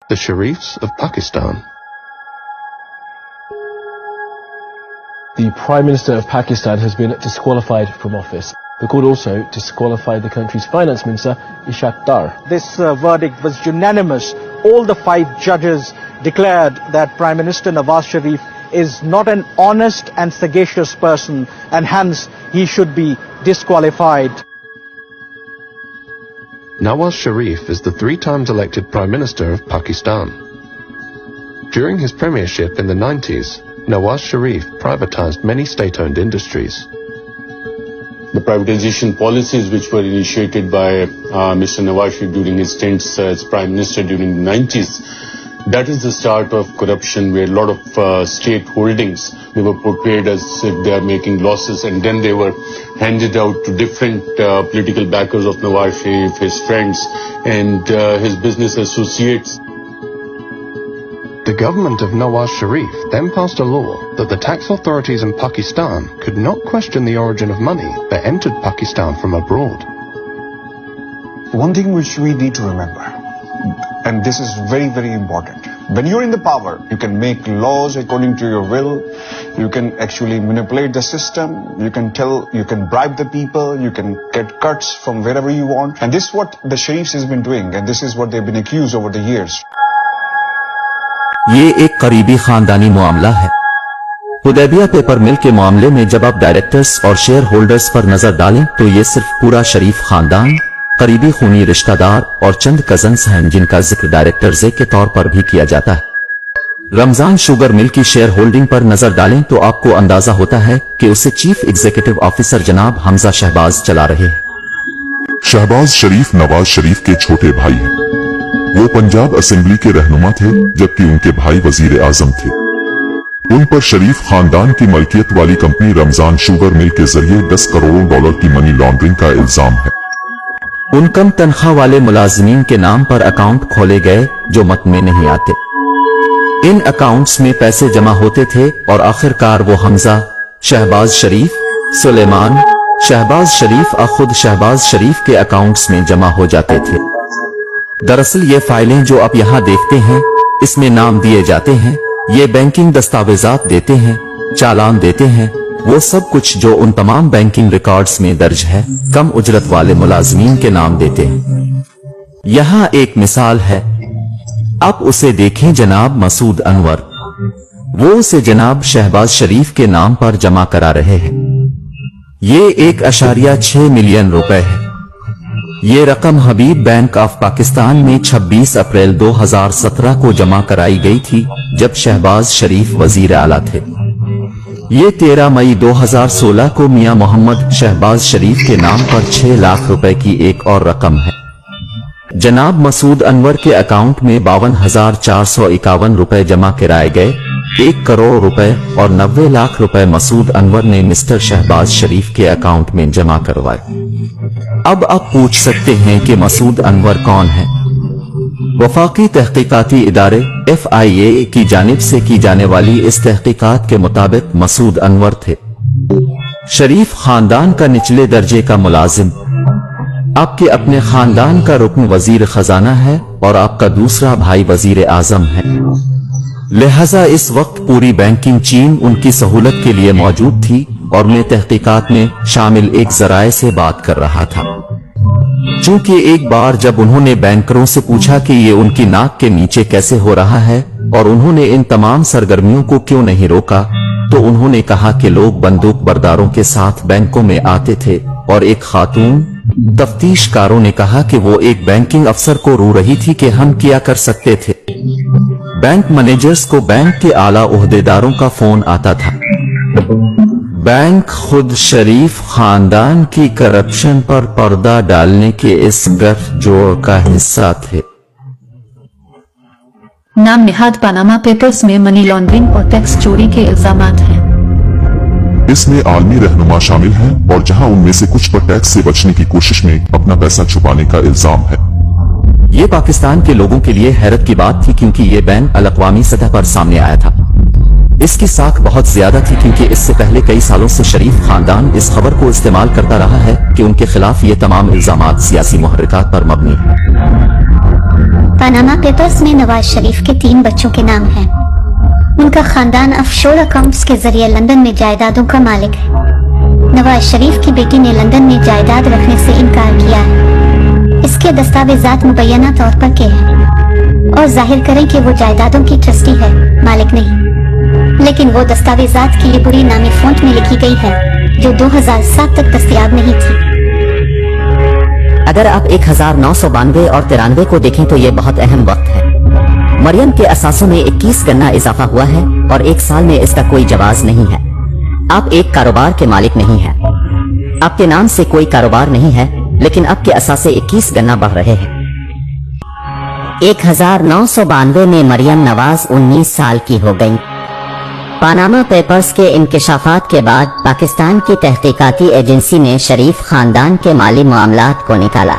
the Sharifs of Pakistan. The Prime Minister of Pakistan has been disqualified from office. The court also disqualified the country's finance minister, Ishaq Dar. This verdict was unanimous. All the 5 judges declared that Prime Minister Nawaz Sharif is not an honest and sagacious person, and hence he should be disqualified. Nawaz Sharif is the 3 times elected Prime Minister of Pakistan. During his premiership in the 90s, Nawaz Sharif privatized many state-owned industries. The privatization policies which were initiated by Mr. Nawaz Sharif during his stints as Prime Minister during the 90s, that is the start of corruption, where a lot of state holdings, they were portrayed as if they are making losses, and then they were handed out to different political backers of Nawaz Sharif, his friends and his business associates. The government of Nawaz Sharif then passed a law that the tax authorities in Pakistan could not question the origin of money that entered Pakistan from abroad. One thing which we need to remember, and this is very, very important. When you're in the power, you can make laws according to your will. You can actually manipulate the system. You can bribe the people. You can get cuts from wherever you want. And this is what the Sharifs has been doing, and this is what they've been accused over the years. یہ ایک قریبی خاندانی معاملہ ہے. حدیبیہ paper مل کے معاملے میں جب آپ ڈائریکٹرز اور شیئر ہولڈرز پر نظر ڈالیں تو یہ صرف پورا شریف خاندان، قریبی خونی رشتہ دار اور چند کزنز ہیں جن کا ذکر ڈائریکٹرز کے طور پر بھی کیا جاتا ہے. رمضان شوگر مل کی شیئر ہولڈنگ پر نظر ڈالیں تو آپ کو اندازہ ہوتا ہے کہ اسے چیف ایگزیکٹو آفیسر جناب حمزہ شہباز چلا رہے ہیں. شہباز شریف نواز شریف کے چھوٹے بھائی ہیں. وہ پنجاب اسمبلی کے رہنما تھے جبکہ ان کے بھائی وزیر اعظم تھے. ان پر شریف خاندان کی ملکیت والی کمپنی رمضان شوگر مل کے ذریعے $10 کروڑ کی منی لانڈرنگ کا الزام ہے. ان کم تنخواہ والے ملازمین کے نام پر اکاؤنٹ کھولے گئے جو مت میں نہیں آتے. ان اکاؤنٹس میں پیسے جمع ہوتے تھے اور آخرکار وہ حمزہ شہباز شریف، سلیمان شہباز شریف اور خود شہباز شریف کے اکاؤنٹس میں جمع ہو جاتے تھے. دراصل یہ فائلیں جو آپ یہاں دیکھتے ہیں اس میں نام دیے جاتے ہیں، یہ بینکنگ دستاویزات دیتے ہیں، چالان دیتے ہیں، وہ سب کچھ جو ان تمام بینکنگ ریکارڈز میں درج ہے کم اجرت والے ملازمین کے نام دیتے ہیں. یہاں ایک مثال ہے، آپ اسے دیکھیں. جناب مسعود انور، وہ اسے جناب شہباز شریف کے نام پر جمع کرا رہے ہیں. یہ 1.6 ملین روپے ہے. یہ رقم حبیب بینک آف پاکستان میں 26 اپریل 2017 کو جمع کرائی گئی تھی جب شہباز شریف وزیر اعلیٰ تھے. یہ 13 مئی 2016 کو میاں محمد شہباز شریف کے نام پر 6 لاکھ روپے کی ایک اور رقم ہے. جناب مسعود انور کے اکاؤنٹ میں 52,451 روپے جمع کرائے گئے. 1 کروڑ روپے اور 90 لاکھ روپے مسعود انور نے مسٹر شہباز شریف کے اکاؤنٹ میں جمع کروائے. اب آپ پوچھ سکتے ہیں کہ مسعود انور کون ہے؟ وفاقی تحقیقاتی ادارے FIA کی جانب سے کی جانے والی اس تحقیقات کے مطابق مسعود انور تھے شریف خاندان کا نچلے درجے کا ملازم. آپ کے اپنے خاندان کا رکن وزیر خزانہ ہے اور آپ کا دوسرا بھائی وزیر اعظم ہے. لہذا اس وقت پوری بینکنگ چین ان کی سہولت کے لیے موجود تھی اور میں تحقیقات میں شامل ایک ذرائع سے بات کر رہا تھا. چونکہ ایک بار جب انہوں نے بینکروں سے پوچھا کہ یہ ان کی ناک کے نیچے کیسے ہو رہا ہے اور انہوں نے ان تمام سرگرمیوں کو کیوں نہیں روکا، تو انہوں نے کہا کہ لوگ بندوق برداروں کے ساتھ بینکوں میں آتے تھے اور ایک خاتون تفتیش کاروں نے کہا کہ وہ ایک بینکنگ افسر کو رو رہی تھی کہ ہم کیا کر سکتے تھے. بینک مینیجرز کو بینک کے اعلیٰ عہدیداروں کا فون آتا تھا. بینک خود شریف خاندان کی کرپشن پر پردہ ڈالنے کے اس گٹھ جوڑ کا حصہ تھے. نام نہاد پاناما پیپرز میں منی لانڈرنگ اور ٹیکس چوری کے الزامات ہیں. اس میں عالمی رہنما شامل ہیں اور جہاں ان میں سے کچھ پر ٹیکس سے بچنے کی کوشش میں اپنا پیسہ چھپانے کا الزام ہے. یہ پاکستان کے لوگوں کے لیے حیرت کی بات تھی کیونکہ یہ بین الاقوامی سطح پر سامنے آیا تھا. اس کی ساکھ بہت زیادہ تھی کیونکہ اس سے پہلے کئی سالوں سے شریف خاندان اس خبر کو استعمال کرتا رہا ہے کہ ان کے خلاف یہ تمام الزامات سیاسی محرکات پر مبنی ہیں. پاناما پیپرز میں نواز شریف کے 3 بچوں کے نام ہیں۔ ان کا خاندان آف-شور اکاؤنٹس کے ذریعے لندن میں جائیدادوں کا مالک ہے۔ نواز شریف کی بیٹی نے لندن میں جائیداد رکھنے سے انکار کیا ہے۔ اس کے دستاویزات مبینہ طور پر کے ہیں اور ظاہر کریں کہ وہ جائیدادوں کی ٹرسٹی ہے، مالک نہیں، لیکن وہ دستاویزات کی لبری نامی فونٹ میں لکھی گئی ہے جو 2007 تک دستیاب نہیں تھی۔ اگر آپ 1992 اور 93 کو دیکھیں تو یہ بہت اہم وقت ہے۔ مریم کے اثاثوں میں 21 گنا اضافہ ہوا ہے اور 1 سال میں اس کا کوئی جواز نہیں ہے۔ آپ ایک کاروبار کے مالک نہیں ہیں، آپ کے نام سے کوئی کاروبار نہیں ہے، لیکن آپ کے اثاثے 21 گنا بڑھ رہے ہیں۔ 1992 میں مریم نواز 19 سال کی ہو گئی۔ پاناما پیپرز کے انکشافات کے بعد پاکستان کی تحقیقاتی ایجنسی نے شریف خاندان کے مالی معاملات کو نکالا۔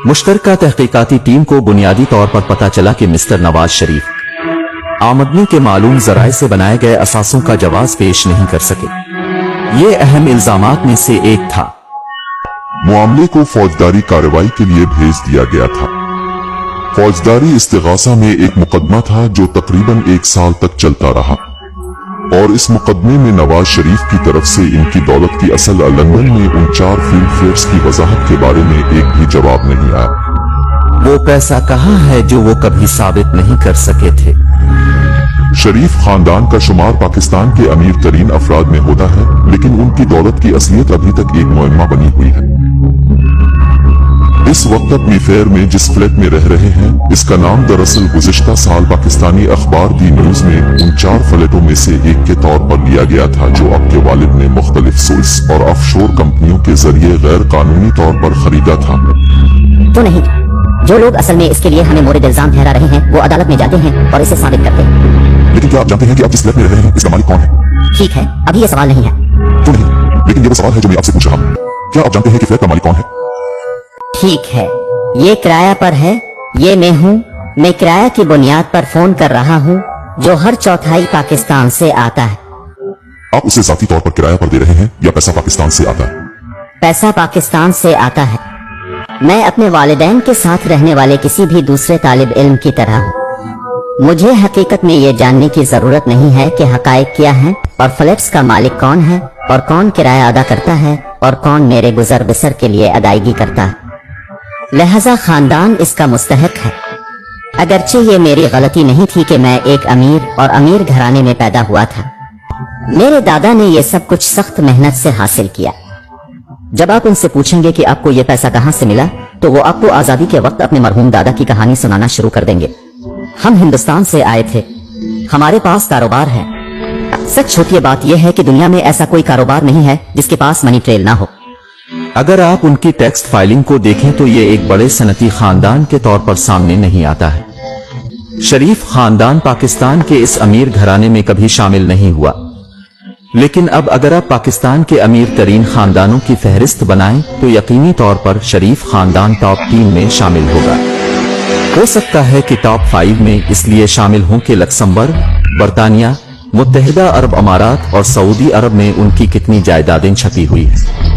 مشترکہ تحقیقاتی ٹیم کو بنیادی طور پر پتہ چلا کہ مسٹر نواز شریف آمدنی کے معلوم ذرائع سے بنائے گئے اثاثوں کا جواز پیش نہیں کر سکے۔ یہ اہم الزامات میں سے ایک تھا۔ معاملے کو فوجداری کارروائی کے لیے بھیج دیا گیا تھا۔ فوجداری استغاثہ میں ایک مقدمہ تھا جو تقریباً 1 سال تک چلتا رہا، اور اس مقدمے میں نواز شریف کی طرف سے ان کی دولت کی اصل لندن میں ان 4 فلم فیئرز کی وضاحت کے بارے میں ایک بھی جواب نہیں آیا۔ وہ پیسہ کہاں ہے جو وہ کبھی ثابت نہیں کر سکے تھے؟ شریف خاندان کا شمار پاکستان کے امیر ترین افراد میں ہوتا ہے، لیکن ان کی دولت کی اصلیت ابھی تک ایک معمہ بنی ہوئی ہے۔ اس وقت تک میفیئر میں جس فلیٹ میں رہ رہے ہیں، اس کا نام دراصل گزشتہ سال پاکستانی اخبار دی نیوز میں ان 4 فلیٹوں میں سے ایک کے طور پر لیا گیا تھا جو آپ کے والد نے مختلف سوئس اور آف شور کمپنیوں کے ذریعے غیر قانونی طور پر خریدا تھا۔ تو نہیں، جو لوگ اصل میں اس کے لیے ہمیں مورد الزام ٹھہرا رہے ہیں وہ عدالت میں جاتے ہیں اور اسے ثابت کرتے ہیں۔ لیکن کیا آپ جانتے ہیں کہ آپ جس فلیٹ میں رہ رہے ہیں اس کا مالک کون ہے؟ ٹھیک ہے، ابھی یہ سوال نہیں ہے۔ تو نہیں، لیکن یہ وہ سوال ہے جو میں آپ سے پوچھ رہا ہوں۔ کیا آپ جانتے ہیں کہ فلیٹ کا مالک کون ہے؟ ٹھیک ہے، یہ کرایہ پر ہے، یہ میں ہوں۔ میں کرایہ کی بنیاد پر فون کر رہا ہوں جو ہر چوتھائی پاکستان سے آتا ہے۔ آپ اسے ذاتی طور پر کرایہ پر دے رہے ہیں یا پیسہ پاکستان سے آتا ہے؟ پیسہ پاکستان سے آتا ہے۔ میں اپنے والدین کے ساتھ رہنے والے کسی بھی دوسرے طالب علم کی طرح ہوں۔ مجھے حقیقت میں یہ جاننے کی ضرورت نہیں ہے کہ حقائق کیا ہیں اور فلیٹس کا مالک کون ہے اور کون کرایہ ادا کرتا ہے اور کون میرے گزر بسر کے لیے ادائیگی کرتا ہے۔ لہذا خاندان اس کا مستحق ہے۔ اگرچہ یہ میری غلطی نہیں تھی کہ میں ایک امیر اور امیر گھرانے میں پیدا ہوا تھا۔ میرے دادا نے یہ سب کچھ سخت محنت سے حاصل کیا۔ جب آپ ان سے پوچھیں گے کہ آپ کو یہ پیسہ کہاں سے ملا تو وہ آپ کو آزادی کے وقت اپنے مرحوم دادا کی کہانی سنانا شروع کر دیں گے۔ ہم ہندوستان سے آئے تھے، ہمارے پاس کاروبار ہے۔ سچ چھوٹی بات یہ ہے کہ دنیا میں ایسا کوئی کاروبار نہیں ہے جس کے پاس منی ٹریل نہ ہو۔ اگر آپ ان کی ٹیکسٹ فائلنگ کو دیکھیں تو یہ ایک بڑے صنعتی خاندان کے طور پر سامنے نہیں آتا ہے۔ شریف خاندان پاکستان کے اس امیر گھرانے میں کبھی شامل نہیں ہوا، لیکن اب اگر آپ پاکستان کے امیر ترین خاندانوں کی فہرست بنائیں تو یقینی طور پر شریف خاندان ٹاپ 3 میں شامل ہوگا۔ ہو سکتا ہے کہ ٹاپ 5 میں اس لیے شامل ہوں کہ لکسمبرگ، برطانیہ، متحدہ عرب امارات اور سعودی عرب میں ان کی کتنی جائیدادیں چھپی ہوئی ہیں۔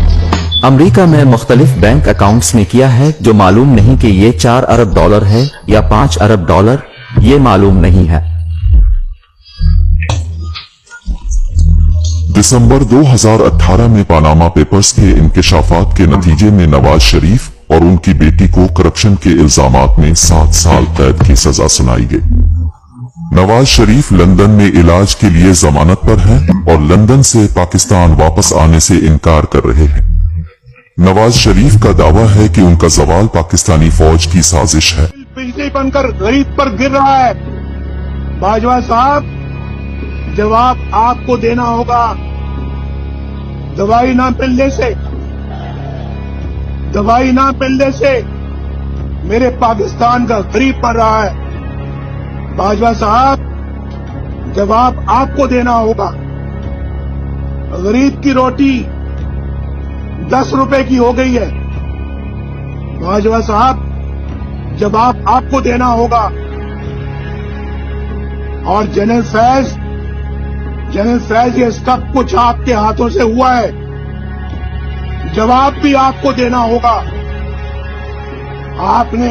امریکہ میں مختلف بینک اکاؤنٹس میں کیا ہے جو معلوم نہیں کہ یہ 4 ارب ڈالر ہے یا 5 ارب ڈالر، یہ معلوم نہیں ہے۔ دسمبر 2018 میں پاناما پیپرز کے انکشافات کے نتیجے میں نواز شریف اور ان کی بیٹی کو کرپشن کے الزامات میں 7 سال قید کی سزا سنائی گئی۔ نواز شریف لندن میں علاج کے لیے ضمانت پر ہیں اور لندن سے پاکستان واپس آنے سے انکار کر رہے ہیں۔ نواز شریف کا دعویٰ ہے کہ ان کا زوال پاکستانی فوج کی سازش ہے۔ بجلی بن کر غریب پر گر رہا ہے۔ باجوہ صاحب، جواب آپ کو دینا ہوگا۔ دوائی نہ ملنے سے میرے پاکستان کا غریب مر رہا ہے۔ باجوہ صاحب، جواب آپ کو دینا ہوگا۔ غریب کی روٹی 10 روپے کی ہو گئی ہے۔ باجوہ صاحب، جواب آپ کو دینا ہوگا۔ اور جنرل فیض، یہ سب کچھ آپ کے ہاتھوں سے ہوا ہے۔ جواب بھی آپ کو دینا ہوگا۔ آپ نے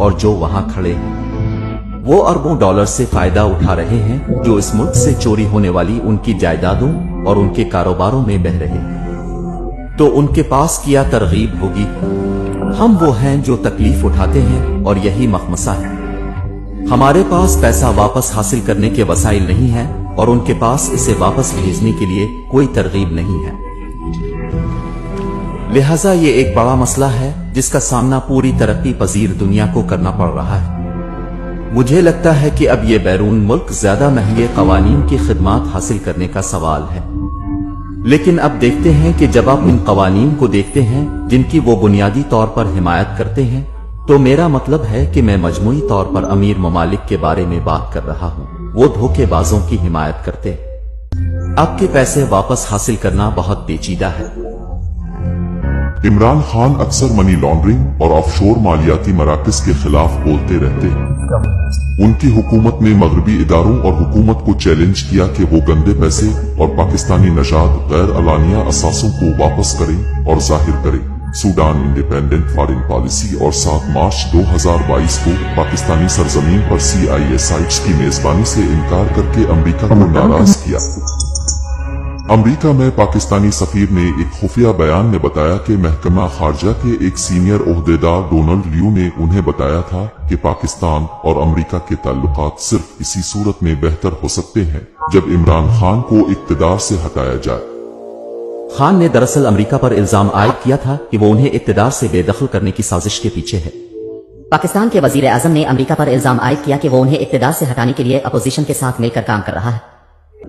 اور جو وہاں کھڑے ہیں وہ اربوں ڈالر سے فائدہ اٹھا رہے ہیں جو اس ملک سے چوری ہونے والی ان کی جائیدادوں اور ان کے کاروباروں میں بہ رہے ہیں، تو ان کے پاس کیا ترغیب ہوگی؟ ہم وہ ہیں جو تکلیف اٹھاتے ہیں اور یہی مخمصہ ہے۔ ہمارے پاس پیسہ واپس حاصل کرنے کے وسائل نہیں ہیں اور ان کے پاس اسے واپس بھیجنے کے لیے کوئی ترغیب نہیں ہے، لہذا یہ ایک بڑا مسئلہ ہے جس کا سامنا پوری ترقی پذیر دنیا کو کرنا پڑ رہا ہے۔ مجھے لگتا ہے کہ اب یہ بیرون ملک زیادہ مہنگے قوانین کی خدمات حاصل کرنے کا سوال ہے، لیکن اب دیکھتے ہیں کہ جب آپ ان قوانین کو دیکھتے ہیں جن کی وہ بنیادی طور پر حمایت کرتے ہیں، تو میرا مطلب ہے کہ میں مجموعی طور پر امیر ممالک کے بارے میں بات کر رہا ہوں، وہ دھوکے بازوں کی حمایت کرتے ہیں۔ آپ کے پیسے واپس حاصل کرنا بہت پیچیدہ ہے۔ عمران خان اکثر منی لانڈرنگ اور آف شور مالیاتی مراکز کے خلاف بولتے رہتے ہیں۔ ان کی حکومت نے مغربی اداروں اور حکومت کو چیلنج کیا کہ وہ گندے پیسے اور پاکستانی نژاد غیر اعلانیہ اثاثوں کو واپس کریں اور ظاہر کریں۔ سوڈان انڈیپینڈنٹ فارن پالیسی اور 7 مارچ 2022 کو پاکستانی سرزمین پر CISH کی میزبانی سے انکار کر کے امریکہ کو ناراض کیا۔ امریکہ میں پاکستانی سفیر نے ایک خفیہ بیان میں بتایا کہ محکمہ خارجہ کے ایک سینئر عہدیدار ڈونلڈ لیو نے انہیں بتایا تھا کہ پاکستان اور امریکہ کے تعلقات صرف اسی صورت میں بہتر ہو سکتے ہیں جب عمران خان کو اقتدار سے ہٹایا جائے۔ خان نے دراصل امریکہ پر الزام عائد کیا تھا کہ وہ انہیں اقتدار سے بے دخل کرنے کی سازش کے پیچھے ہے۔ پاکستان کے وزیر اعظم نے امریکہ پر الزام عائد کیا کہ وہ انہیں اقتدار سے ہٹانے کے لیے اپوزیشن کے ساتھ مل کر کام کر رہا ہے۔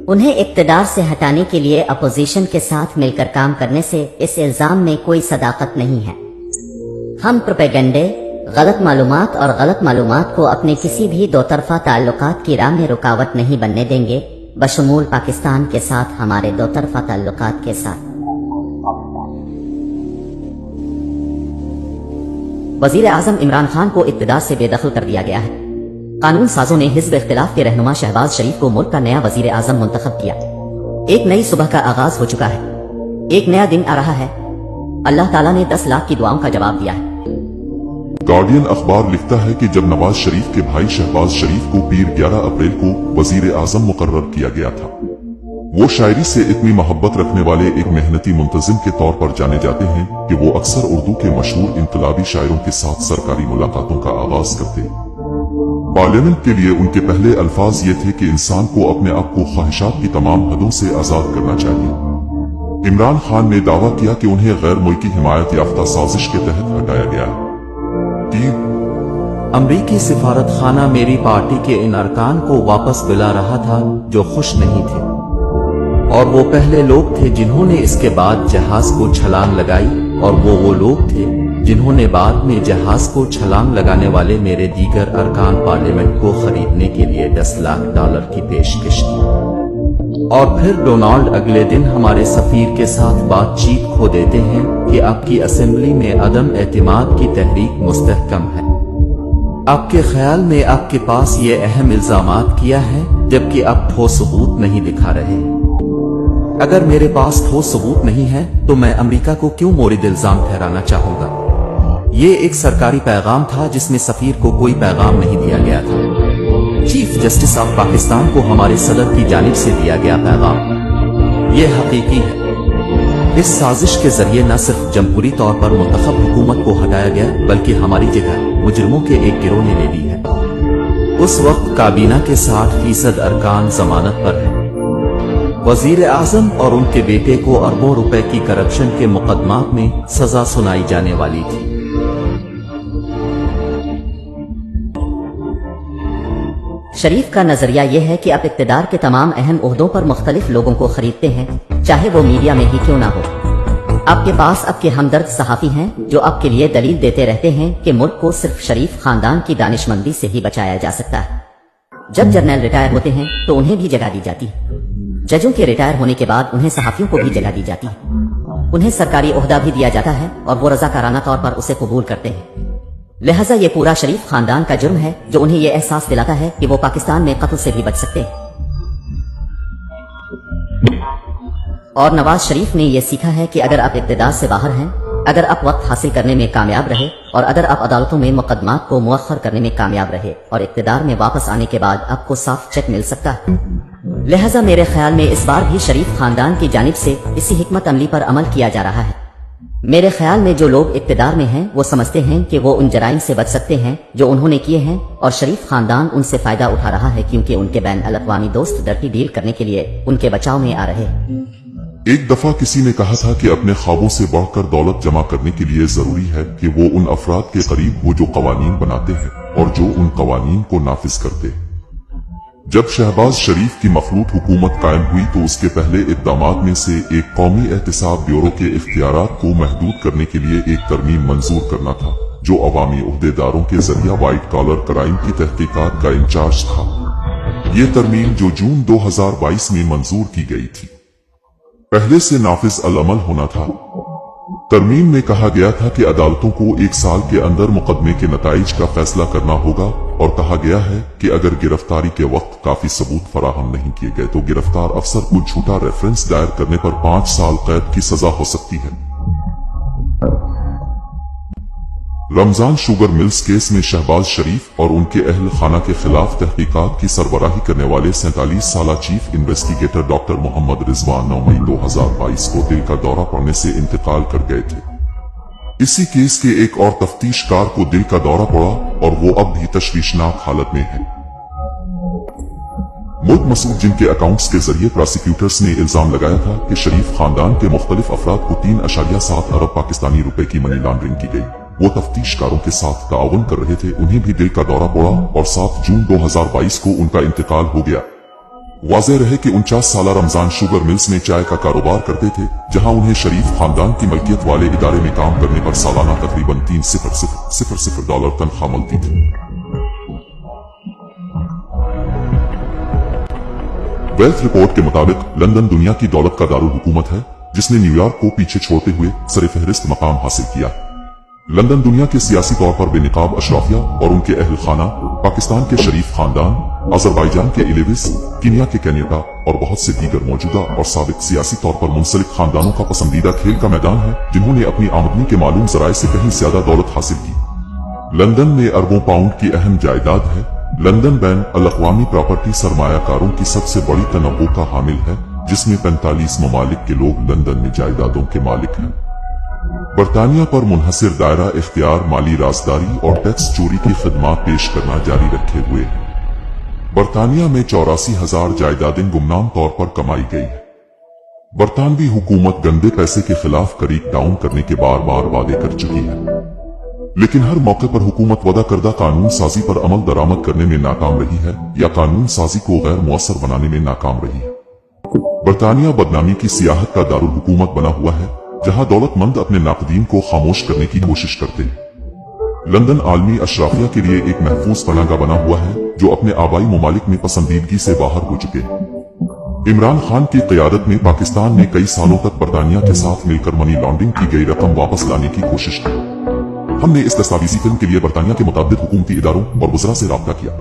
انہیں اقتدار سے ہٹانے کے لیے اپوزیشن کے ساتھ مل کر کام کرنے سے اس الزام میں کوئی صداقت نہیں ہے۔ ہم پروپیگنڈے، غلط معلومات اور غلط معلومات کو اپنے کسی بھی دو طرفہ تعلقات کی راہ میں رکاوٹ نہیں بننے دیں گے، بشمول پاکستان کے ساتھ ہمارے دو طرفہ تعلقات کے ساتھ۔ وزیر اعظم عمران خان کو اقتدار سے بے دخل کر دیا گیا ہے۔ قانون سازوں نے حزب اختلاف کے رہنما شہباز شریف کو ملک کا نیا وزیر اعظم منتخب کیا۔ ایک نئی صبح کا آغاز ہو چکا ہے، ایک نیا دن آ رہا ہے۔ اللہ تعالیٰ نے 10 لاکھ کی دعاؤں کا جواب دیا ہے۔ گارڈین اخبار لکھتا ہے کہ جب نواز شریف کے بھائی شہباز شریف کو پیر 11 اپریل کو وزیر اعظم مقرر کیا گیا تھا، وہ شاعری سے اتنی محبت رکھنے والے ایک محنتی منتظم کے طور پر جانے جاتے ہیں کہ وہ اکثر اردو کے مشہور انقلابی شاعروں کے ساتھ سرکاری ملاقاتوں کا آغاز کرتے۔ پارلیمنٹ کے لیے ان کے پہلے الفاظ یہ تھے کہ انسان کو اپنے آپ کو خواہشات کی تمام حدوں سے آزاد کرنا چاہیے۔ عمران خان نے دعویٰ کیا کہ انہیں غیر ملکی حمایت یافتہ سازش کے تحت ہٹایا گیا ہے۔ امریکی سفارت خانہ میری پارٹی کے ان ارکان کو واپس بلا رہا تھا جو خوش نہیں تھے، اور وہ پہلے لوگ تھے جنہوں نے اس کے بعد جہاز کو چھلانگ لگائی، اور وہ لوگ تھے جنہوں نے بعد میں جہاز کو چھلانگ لگانے والے میرے دیگر ارکان پارلیمنٹ کو خریدنے کے لیے 10 لاکھ ڈالر کی پیشکش کی۔ اور پھر ڈونالڈ اگلے دن ہمارے سفیر کے ساتھ بات چیت کھو دیتے ہیں کہ آپ کی اسمبلی میں عدم اعتماد کی تحریک مستحکم ہے۔ آپ کے خیال میں آپ کے پاس یہ اہم الزامات کیا ہے جبکہ آپ ٹھوس ثبوت نہیں دکھا رہے؟ اگر میرے پاس ٹھوس ثبوت نہیں ہے تو میں امریکہ کو کیوں مورد الزام ٹھہرانا چاہوں گا؟ یہ ایک سرکاری پیغام تھا جس میں سفیر کو کوئی پیغام نہیں دیا گیا تھا۔ چیف جسٹس آف پاکستان کو ہمارے صدر کی جانب سے دیا گیا پیغام یہ حقیقی ہے۔ اس سازش کے ذریعے نہ صرف جمہوری طور پر منتخب حکومت کو ہٹایا گیا بلکہ ہماری جگہ مجرموں کے ایک گروہ نے لے لی ہے۔ اس وقت کابینہ کے 60% ارکان ضمانت پر ہیں۔ وزیر اعظم اور ان کے بیٹے کو اربوں روپے کی کرپشن کے مقدمات میں سزا سنائی جانے والی تھی۔ شریف کا نظریہ یہ ہے کہ آپ اقتدار کے تمام اہم عہدوں پر مختلف لوگوں کو خریدتے ہیں، چاہے وہ میڈیا میں ہی کیوں نہ ہو۔ آپ کے پاس آپ کے ہمدرد صحافی ہیں جو آپ کے لیے دلیل دیتے رہتے ہیں کہ ملک کو صرف شریف خاندان کی دانشمندی سے ہی بچایا جا سکتا ہے۔ جب جرنیل ریٹائر ہوتے ہیں تو انہیں بھی جگہ دی جاتی ہے۔ ججوں کے ریٹائر ہونے کے بعد انہیں صحافیوں کو بھی جگہ دی جاتی ہے۔ انہیں سرکاری عہدہ بھی دیا جاتا ہے اور وہ رضاکارانہ طور پر اسے قبول کرتے ہیں۔ لہٰذا یہ پورا شریف خاندان کا جرم ہے جو انہیں یہ احساس دلاتا ہے کہ وہ پاکستان میں قتل سے بھی بچ سکتے ہیں۔ اور نواز شریف نے یہ سیکھا ہے کہ اگر آپ اقتدار سے باہر ہیں اگر آپ وقت حاصل کرنے میں کامیاب رہے اور اگر آپ عدالتوں میں مقدمات کو مؤخر کرنے میں کامیاب رہے اور اقتدار میں واپس آنے کے بعد آپ کو صاف چیک مل سکتا ہے. لہذا میرے خیال میں اس بار بھی شریف خاندان کی جانب سے اسی حکمت عملی پر عمل کیا جا رہا ہے. میرے خیال میں جو لوگ اقتدار میں ہیں وہ سمجھتے ہیں کہ وہ ان جرائم سے بچ سکتے ہیں جو انہوں نے کیے ہیں اور شریف خاندان ان سے فائدہ اٹھا رہا ہے کیونکہ ان کے بین الاقوامی دوست ڈرتی ڈیل کرنے کے لیے ان کے بچاؤ میں آ رہے ہیں. ایک دفعہ کسی نے کہا تھا کہ اپنے خوابوں سے بڑھ کر دولت جمع کرنے کے لیے ضروری ہے کہ وہ ان افراد کے قریب ہو جو قوانین بناتے ہیں اور جو ان قوانین کو نافذ کرتے ہیں. جب شہباز شریف کی مخلوط حکومت قائم ہوئی تو اس کے پہلے اقدامات میں سے ایک قومی احتساب بیورو کے اختیارات کو محدود کرنے کے لیے ایک ترمیم منظور کرنا تھا جو عوامی عہدیداروں کے ذریعہ وائٹ کالر کرائم کی تحقیقات کا انچارج تھا. یہ ترمیم جو جون 2022 میں منظور کی گئی تھی پہلے سے نافذ العمل ہونا تھا. ترمیم میں کہا گیا تھا کہ عدالتوں کو 1 سال کے اندر مقدمے کے نتائج کا فیصلہ کرنا ہوگا اور کہا گیا ہے کہ اگر گرفتاری کے وقت کافی ثبوت فراہم نہیں کیے گئے تو گرفتار افسر کو جھوٹا ریفرنس دائر کرنے پر 5 سال قید کی سزا ہو سکتی ہے. رمضان شوگر ملز کیس میں شہباز شریف اور ان کے اہل خانہ کے خلاف تحقیقات کی سربراہی کرنے والے 47 سالہ چیف انویسٹیگیٹر ڈاکٹر محمد رضوان 9 مئی 2022 کو دل کا دورہ پڑنے سے انتقال کر گئے تھے. اسی کیس کے ایک اور تفتیش کار کو دل کا دورہ پڑا اور وہ اب بھی تشویشناک حالت میں ہے. ملک مسعود جن کے اکاؤنٹس کے ذریعے پراسیکیوٹرز نے الزام لگایا تھا کہ شریف خاندان کے مختلف افراد کو 3.7 ارب پاکستانی روپے کی منی لانڈرنگ کی گئی. وہ تفتیش کاروں کے ساتھ تعاون کر رہے تھے. انہیں بھی دل کا دورہ پڑا اور 7 جون 2022 کو ان کا انتقال ہو گیا. واضح رہے کہ 49 سالہ رمضان شوگر ملز میں چائے کا کاروبار کرتے تھے جہاں انہیں شریف خاندان کی ملکیت والے ادارے میں کام کرنے پر سالانہ تقریباً $3,000 تنخواہ ملتی تھی. ویلتھ رپورٹ کے مطابق لندن دنیا کی دولت کا دارالحکومت ہے جس نے نیو یارک کو پیچھے چھوڑتے ہوئے سرفہرست مقام حاصل کیا. لندن دنیا کے سیاسی طور پر بے نقاب اشرافیہ اور ان کے اہل خانہ، پاکستان کے شریف خاندان، آذربائیجان کے ایلیوس، کینیا کے کینیڈا اور بہت سے دیگر موجودہ اور سابق سیاسی طور پر منسلک خاندانوں کا پسندیدہ کھیل کا میدان ہے جنہوں نے اپنی آمدنی کے معلوم ذرائع سے کہیں زیادہ دولت حاصل کی. لندن میں اربوں پاؤنڈ کی اہم جائیداد ہے. لندن بین الاقوامی پراپرٹی سرمایہ کاروں کی سب سے بڑی تنوع کا حامل ہے جس میں 45 ممالک کے لوگ لندن میں جائیدادوں کے مالک ہیں. برطانیہ پر منحصر دائرہ اختیار مالی رازداری اور ٹیکس چوری کی خدمات پیش کرنا جاری رکھے ہوئے ہے. برطانیہ میں 84,000 جائیدادیں گمنام طور پر کمائی گئی ہے. برطانوی حکومت گندے پیسے کے خلاف کریک ڈاؤن کرنے کے بار بار وعدے کر چکی ہے لیکن ہر موقع پر حکومت وعدہ کردہ قانون سازی پر عمل درآمد کرنے میں ناکام رہی ہے یا قانون سازی کو غیر مؤثر بنانے میں ناکام رہی ہے. برطانیہ بدنامی کی سیاحت کا دارالحکومت بنا ہوا ہے جہاں دولت مند اپنے ناقدین کو خاموش کرنے کی کوشش کرتے ہیں. لندن عالمی اشرافیہ کے لیے ایک محفوظ پناہگاہ بنا ہوا ہے جو اپنے آبائی ممالک میں پسندیدگی سے باہر ہو چکے ہیں. عمران خان کی قیادت میں پاکستان نے کئی سالوں تک برطانیہ کے ساتھ مل کر منی لانڈرنگ کی گئی رقم واپس لانے کی کوشش کی. ہم نے اس دستاویزی فلم کے لیے برطانیہ کے متعدد حکومتی اداروں اور وزراء سے رابطہ کیا.